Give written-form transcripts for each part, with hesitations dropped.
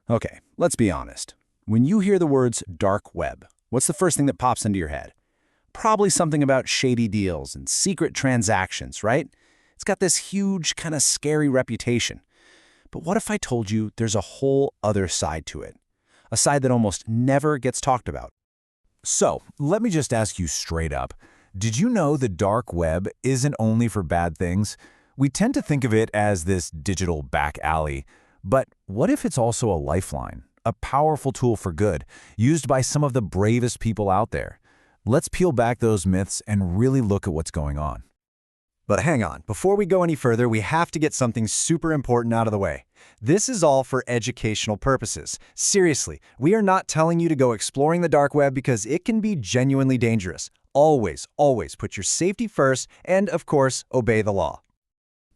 Okay, let's be honest. When you hear the words dark web, what's the first thing that pops into your head? Probably something about shady deals and secret transactions, right? It's got this huge, kind of scary reputation. But what if I told you there's a whole other side to it? A side that almost never gets talked about. So, let me just ask you straight up. Did you know the dark web isn't only for bad things? We tend to think of it as this digital back alley. But what if it's also a lifeline, a powerful tool for good, used by some of the bravest people out there? Let's peel back those myths and really look at what's going on. But hang on, before we go any further, we have to get something super important out of the way. This is all for educational purposes. Seriously, we are not telling you to go exploring the dark web because it can be genuinely dangerous. Always, always put your safety first and, of course, obey the law.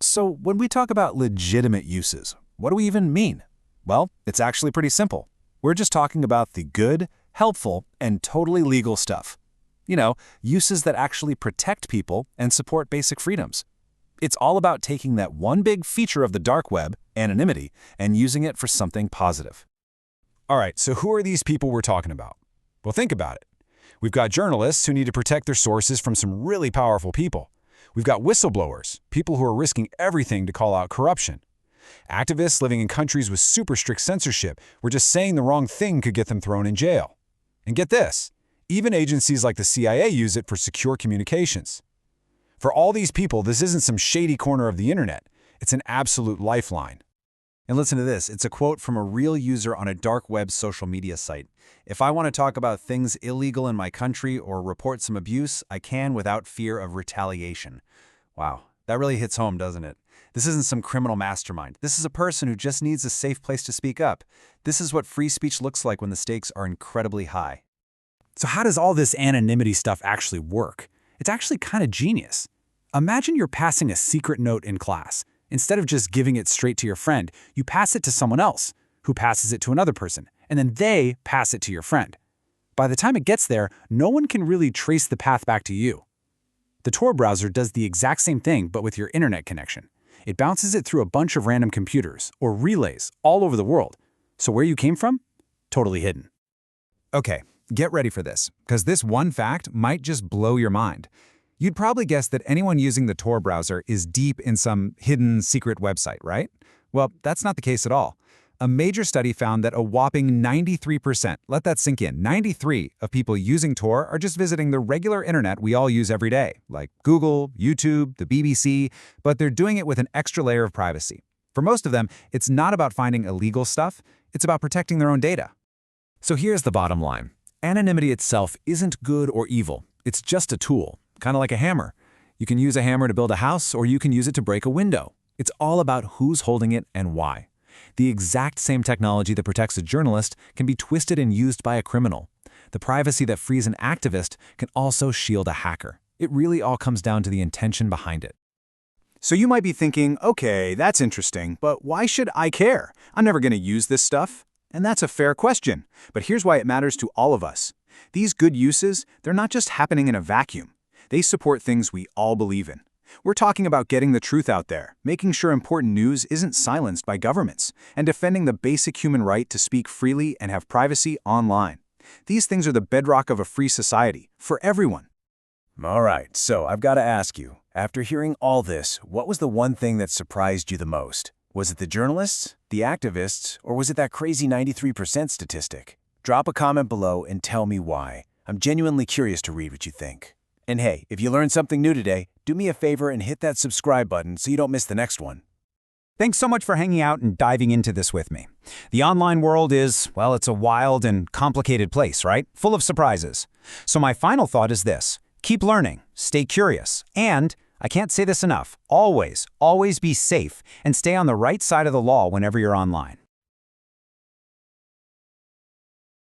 So, when we talk about legitimate uses, what do we even mean? Well, it's actually pretty simple. We're just talking about the good, helpful, and totally legal stuff. You know, uses that actually protect people and support basic freedoms. It's all about taking that one big feature of the dark web, anonymity, and using it for something positive. All right, so who are these people we're talking about? Well, think about it. We've got journalists who need to protect their sources from some really powerful people. We've got whistleblowers, people who are risking everything to call out corruption. Activists living in countries with super strict censorship where just saying the wrong thing could get them thrown in jail. And get this. Even agencies like the CIA use it for secure communications. For all these people, this isn't some shady corner of the internet. It's an absolute lifeline. And listen to this. It's a quote from a real user on a dark web social media site. If I want to talk about things illegal in my country or report some abuse, I can without fear of retaliation. Wow, that really hits home, doesn't it? This isn't some criminal mastermind. This is a person who just needs a safe place to speak up. This is what free speech looks like when the stakes are incredibly high. So how does all this anonymity stuff actually work? It's actually kind of genius. Imagine you're passing a secret note in class. Instead of just giving it straight to your friend, you pass it to someone else, who passes it to another person, and then they pass it to your friend. By the time it gets there, no one can really trace the path back to you. The Tor browser does the exact same thing, but with your internet connection. It bounces it through a bunch of random computers, or relays, all over the world. So where you came from? Totally hidden. Okay, get ready for this, because this one fact might just blow your mind. You'd probably guess that anyone using the Tor browser is deep in some hidden secret website, right? Well, that's not the case at all. A major study found that a whopping 93%, let that sink in, 93 of people using Tor are just visiting the regular internet we all use every day, like Google, YouTube, the BBC, but they're doing it with an extra layer of privacy. For most of them, it's not about finding illegal stuff, it's about protecting their own data. So here's the bottom line. Anonymity itself isn't good or evil. It's just a tool, kind of like a hammer. You can use a hammer to build a house, or you can use it to break a window. It's all about who's holding it and why. The exact same technology that protects a journalist can be twisted and used by a criminal. The privacy that frees an activist can also shield a hacker. It really all comes down to the intention behind it. So you might be thinking, okay, that's interesting, but why should I care? I'm never going to use this stuff. And that's a fair question, but here's why it matters to all of us. These good uses, they're not just happening in a vacuum. They support things we all believe in. We're talking about getting the truth out there, making sure important news isn't silenced by governments, and defending the basic human right to speak freely and have privacy online. These things are the bedrock of a free society, for everyone. All right, so I've got to ask you, after hearing all this, what was the one thing that surprised you the most? Was it the journalists, the activists, or was it that crazy 93% statistic? Drop a comment below and tell me why. I'm genuinely curious to read what you think. And hey, if you learned something new today, do me a favor and hit that subscribe button so you don't miss the next one. Thanks so much for hanging out and diving into this with me. The online world is, well, it's a wild and complicated place, right? Full of surprises. So my final thought is this. Keep learning, stay curious, and, I can't say this enough, always, always be safe and stay on the right side of the law whenever you're online.